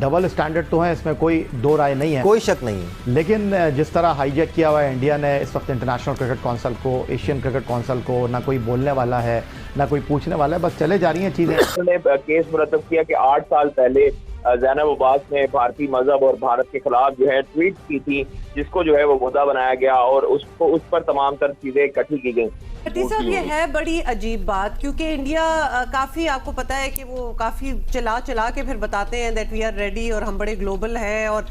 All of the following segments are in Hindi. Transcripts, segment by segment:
डबल स्टैंडर्ड तो है, इसमें कोई दो राय नहीं है, कोई शक नहीं है। लेकिन जिस तरह हाईजैक किया हुआ है इंडिया ने इस वक्त इंटरनेशनल क्रिकेट काउंसिल को, एशियन क्रिकेट काउंसिल को, ना कोई बोलने वाला है ना कोई पूछने वाला है, बस चले जा रही हैं चीज़ें। उन्होंने केस मुरतब किया कि 8 साल पहले ज़ैनब अब्बास ने भारतीय मजहब और भारत के खिलाफ जो है ट्वीट की थी, जिसको जो है वो मुद्दा बनाया गया और उसको उस पर तमाम तर चीजें इकट्ठी की गई। साहब ये है बड़ी अजीब बात, क्योंकि इंडिया काफ़ी, आपको पता है कि वो काफ़ी चला के फिर बताते हैं दैट वी आर रेडी और हम बड़े ग्लोबल हैं और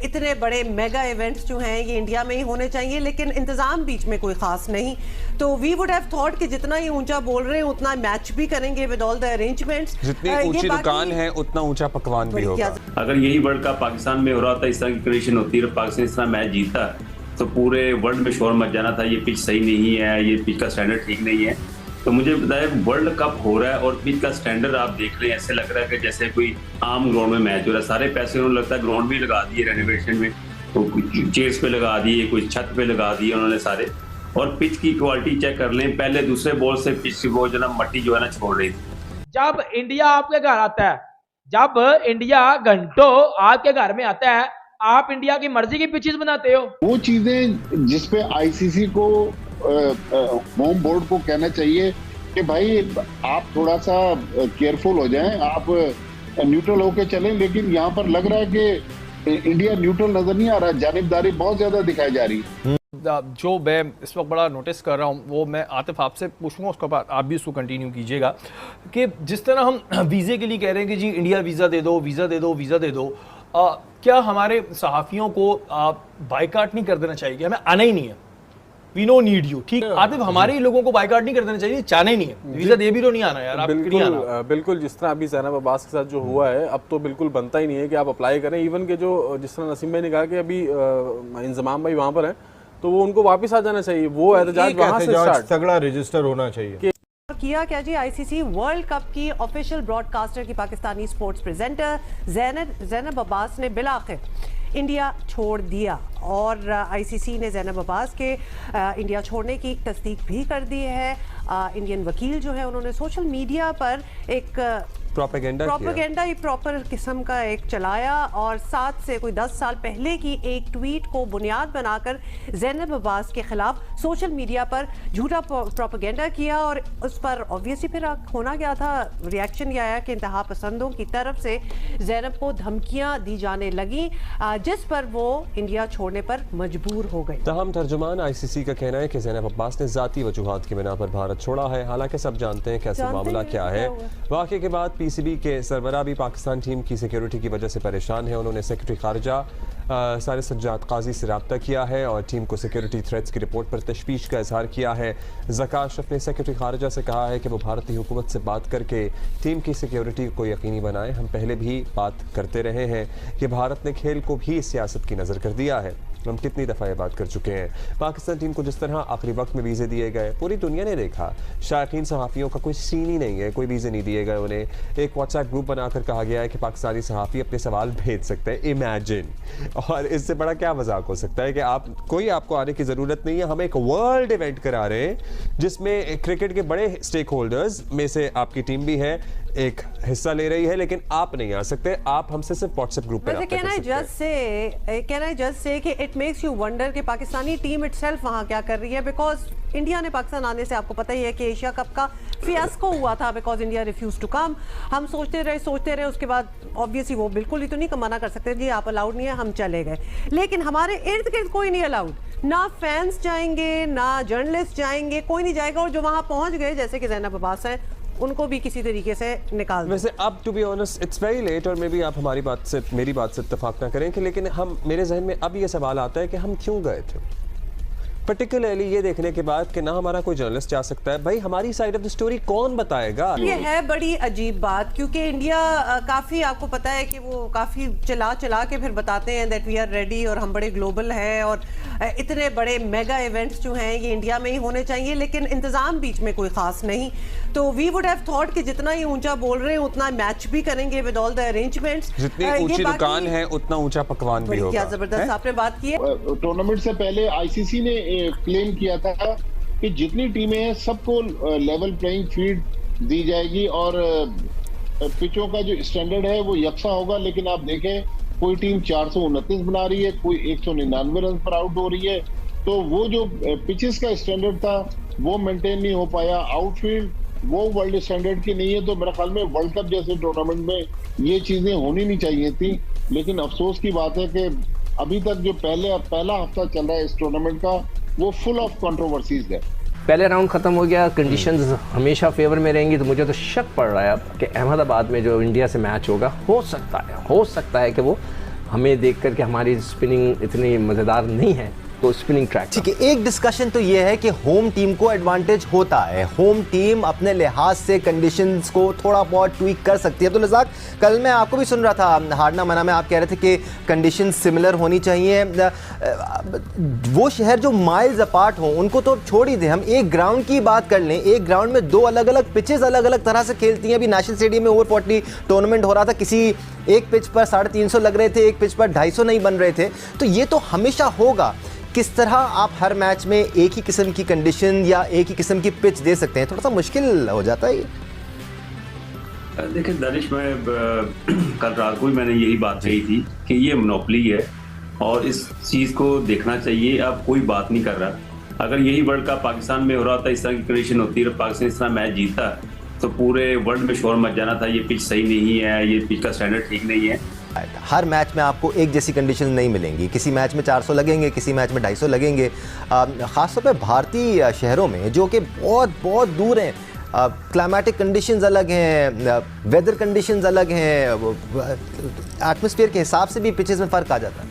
इतने बड़े मेगा इवेंट्स जो हैं ये इंडिया में ही होने चाहिए, लेकिन इंतज़ाम बीच में कोई ख़ास नहीं। तो वी वुड हैव थॉट कि जितना ही ऊंचा बोल रहे हैं उतना मैच भी करेंगे विद ऑल द अरेंजमेंट्स। जितनी ऊंची दुकान है उतना ऊंचा पकवान भी होगा। अगर यही वर्ल्ड कप पाकिस्तान में हो रहा था, इस तरह की कंडीशन होती है, पाकिस्तान इस तरह मैच जीता तो पूरे वर्ल्ड में शोर मच जाना था, ये पिच सही नहीं है, ये पिच का स्टैंडर्ड ठीक नहीं है। तो मुझे बताया वर्ल्ड कप हो रहा है और पिच का स्टैंडर्ड आप देख रहे हैं, ऐसे लग रहा है कि जैसे कोई आम ग्राउंड में मैच हो रहा है। सारे पैसे उन्होंने लगता है ग्राउंड भी लगा दिए रेनोवेशन में, तो चेयर्स पे लगा दिए, कोई छत पे लगा दिए उन्होंने सारे। और पिच की क्वालिटी चेक कर लें, पहले दूसरे बॉल से पिच वो जो ना मट्टी जो है ना छोड़ रही थी। जब इंडिया आपके घर आता है, जब इंडिया घंटों आपके घर में आता है, आप इंडिया की मर्जी की पिचेस बनाते हो। वो चीजें जिसपे आईसीसी को होम बोर्ड को कहना चाहिए कि भाई आप थोड़ा सा केयरफुल हो जाएं, आप न्यूट्रल होके चलें। लेकिन यहाँ पर लग रहा है कि इंडिया न्यूट्रल नजर नहीं आ रहा, जानिबदारी बहुत ज्यादा दिखाई जा रही है। जो मैं इस वक्त बड़ा नोटिस कर रहा हूँ वो मैं आतिफ आपसे पूछूंगा, उसके बाद आप भी उसको कंटिन्यू कीजिएगा कि जिस तरह हम वीज़े के लिए कह रहे हैं कि जी इंडिया वीज़ा दे दो, वीज़ा दे दो, वीज़ा दे दो, क्या हमारे सहाफ़ियों को बाइकाट नहीं कर देना चाहिए कि हमें आना ही नहीं है, वी नो नीड यू, ठीक आतिफ, हमारे ही लोगों को बाइकाट नहीं कर देना चाहिए, चाहना ही नहीं है, वीज़ा दे भी तो नहीं आना यार, आप नहीं आना। बिल्कुल जिस तरह अभी ज़ैनब अब्बास के साथ जो हुआ है, अब तो बिल्कुल बनता ही नहीं है कि आप अप्लाई करें। इवन के जो जिस तरह नसीम भाई ने कहा कि अभी इंजमाम भाई वहाँ पर हैं, तो वो उनको वापस आ जाना चाहिए, वो एहतजाज वहाँ से स्टार्ट तगड़ा रजिस्टर होना चाहिए। किया क्या जी आईसीसी वर्ल्ड कप की ऑफिशियल ब्रॉडकास्टर की पाकिस्तानी स्पोर्ट्स प्रेजेंटर ज़ैनब अब्बास ने बिलाखिर इंडिया छोड़ दिया और आईसीसी ने ज़ैनब अब्बास के इंडिया छोड़ने की तस्दीक भी कर दी है। इंडियन वकील जो है उन्होंने सोशल मीडिया पर एक प्रोपेगेंडा ही प्रॉपर किस्म का एक चलाया और साथ से कोई 10 साल पहले की एक ट्वीट को बुनियाद बनाकर ज़ैनब अब्बास के खिलाफ सोशल मीडिया पर झूठा प्रोपेगेंडा किया और उस पर ऑब्वियसली फिर होना क्या था, रिएक्शन ये आया कि इंतहा पसंदों की तरफ से ज़ैनब को धमकियां दी जाने लगी, जिस पर वो इंडिया छोड़ने पर मजबूर हो गई। तहम तर्जुमान आईसीसी का कहना है कि ज़ैनब अब्बास ने ज़ाती वजूहात की बिना पर भारत छोड़ा है। हालांकि सब जानते हैं कैसे मामला क्या है। वाक़े के बाद पीसीबी के सरबराह भी पाकिस्तान टीम की सिक्योरिटी की वजह से परेशान है। उन्होंने सेक्रेटरी खारजा सारे सज्जाद काजी से रब्ता किया है और टीम को सिक्योरिटी थ्रेट्स की रिपोर्ट पर तशवीश का इजहार किया है। ज़का अशरफ ने सेक्रेटरी खारजा से कहा है कि वो भारतीय हुकूमत से बात करके टीम की सिक्योरिटी को यकीनी बनाए। हम पहले भी बात करते रहे हैं कि भारत ने खेल को भी सियासत की नज़र कर दिया है। हम कितनी दफ़ा ये बात कर चुके हैं। पाकिस्तान टीम को जिस तरह आखिरी वक्त में वीज़े दिए गए, पूरी दुनिया ने देखा, शायकीन सहाफ़ियों का कोई सीन ही नहीं है, कोई वीज़े नहीं दिए गए उन्हें। एक व्हाट्सएप ग्रुप बनाकर कहा गया है कि पाकिस्तानी सहाफ़ी अपने सवाल भेज सकते हैं। इमेजिन, और इससे बड़ा क्या मजाक हो सकता है कि आपको आने की ज़रूरत नहीं है। हम एक वर्ल्ड इवेंट करा रहे हैं जिसमें क्रिकेट के बड़े स्टेक होल्डर्स में से आपकी टीम भी है, एक हिस्सा ले रही है, लेकिन आप नहीं आ सकते। आप हमसे सिर्फ व्हाट्सएप ग्रुप पे कैन आई जस्ट से कि इट मेक्स यू वंडर कि पाकिस्तानी टीम इटसेल्फ वहां क्या कर रही है, बिकॉज इंडिया ने पाकिस्तान आने से आपको पता ही है कि एशिया कप का फियास्को हुआ था because India refuse to come. हम सोचते रहे, उसके बाद ऑब्वियसली वो बिल्कुल ही तो नहीं मना कर सकते जी आप अलाउड नहीं है, हम चले गए। लेकिन हमारे इर्द गिर्द कोई नहीं अलाउड, ना फैंस जाएंगे ना जर्नलिस्ट जाएंगे, कोई नहीं जाएगा। और जो वहां पहुंच गए जैसे कि ज़ैनब अब्बास है, उनको भी किसी तरीके से निकाल। वैसे अब to be honest it's very late और मे बी आप मेरी बात से इत्तेफाक ना करें कि, लेकिन मेरे जहन में अब ये सवाल आता है कि हम क्यों गए थे, पर्टिकुलरली ये देखने के बाद कि ना हमारा कोई जर्नलिस्ट जा सकता है। भाई हमारी साइड ऑफ द स्टोरी कौन बताएगा? ये है बड़ी अजीब बात, क्योंकि इंडिया काफ़ी, आपको पता है कि वो काफ़ी चला के फिर बताते हैं दैट वी आर रेडी और हम बड़े ग्लोबल हैं और इतने बड़े मेगा इवेंट्स जो हैं ये इंडिया में ही होने चाहिए, लेकिन इंतज़ाम बीच में कोई ख़ास नहीं। तो वी वुड हैव थॉट कि जितना ही ऊंचा बोल रहे हैं उतना मैच भी करेंगे विद ऑल द अरेंजमेंट्स। जितनी ऊंची दुकान है उतना ऊंचा पकवान भी होगा। क्या जबरदस्त आपने बात की है। टूर्नामेंट से पहले आईसीसी ने क्लेम किया था कि जितनी टीमें हैं सबको लेवल प्लेइंग फील्ड दी जाएगी और पिचों का जो स्टैंडर्ड है वो यकसा होगा, लेकिन आप देखें कोई टीम 429 बना रही है, कोई 199 रन पर आउट हो रही है, तो वो जो पिचेस का स्टैंडर्ड था वो मेंटेन नहीं हो पाया। आउटफील्ड वो वर्ल्ड स्टैंडर्ड की नहीं है, तो मेरे ख्याल में वर्ल्ड कप जैसे टूर्नामेंट में ये चीजें होनी नहीं चाहिए थी। लेकिन अफसोस की बात है कि अभी तक जो पहला हफ्ता चल रहा है इस टूर्नामेंट का वो फुल ऑफ कंट्रोवर्सीज है। पहले राउंड खत्म हो गया, कंडीशंस हमेशा फेवर में रहेंगी, तो मुझे तो शक पड़ रहा है अब कि अहमदाबाद में जो इंडिया से मैच होगा हो सकता है कि वो हमें देख कर के हमारी स्पिनिंग इतनी मज़ेदार नहीं है, तो स्पिनिंग ट्रैक। ठीक है, एक डिस्कशन तो ये है कि होम टीम को एडवांटेज होता है, होम टीम अपने लिहाज से कंडीशंस को थोड़ा बहुत ट्वीक कर सकती है। तो लज़ाक, कल मैं आपको भी सुन रहा था हारना मना में, आप कह रहे थे कि कंडीशंस सिमिलर होनी चाहिए। वो शहर जो माइल्स अपार्ट हों उनको तो छोड़ ही दें, हम एक ग्राउंड की बात कर लें, एक ग्राउंड में 2 अलग अलग पिचेस अलग अलग तरह से खेलती हैं। अभी नेशनल स्टेडियम में ओवर 40 टूर्नामेंट हो रहा था, किसी एक पिच पर 350 लग रहे थे, एक पिच पर 250 नहीं बन रहे थे। तो ये तो हमेशा होगा। किस तरह आप हर मैच में एक ही किस्म की कंडीशन या एक ही किस्म की पिच दे सकते हैं, थोड़ा सा मुश्किल हो जाता है। देखिए दानिश, मैं कल रात को भी मैंने यही बात कही थी कि ये मोनोपोली है और इस चीज़ को देखना चाहिए। अब कोई बात नहीं कर रहा। अगर यही वर्ल्ड कप पाकिस्तान में हो रहा था, इस तरह की कंडीशन होती है, पाकिस्तान इस तरह मैच जीता, तो पूरे वर्ल्ड में शोर मच जाना था, ये पिच सही नहीं है, ये पिच का स्टैंडर्ड ठीक नहीं है। हर मैच में आपको एक जैसी कंडीशन नहीं मिलेंगी, किसी मैच में 400 लगेंगे, किसी मैच में 250 लगेंगे। ख़ासतौर पे भारतीय शहरों में जो कि बहुत बहुत दूर हैं, क्लाइमेटिक कंडीशंस अलग हैं, वेदर कंडीशंस अलग हैं, एटमॉस्फेयर के हिसाब से भी पिचेस में फ़र्क आ जाता है।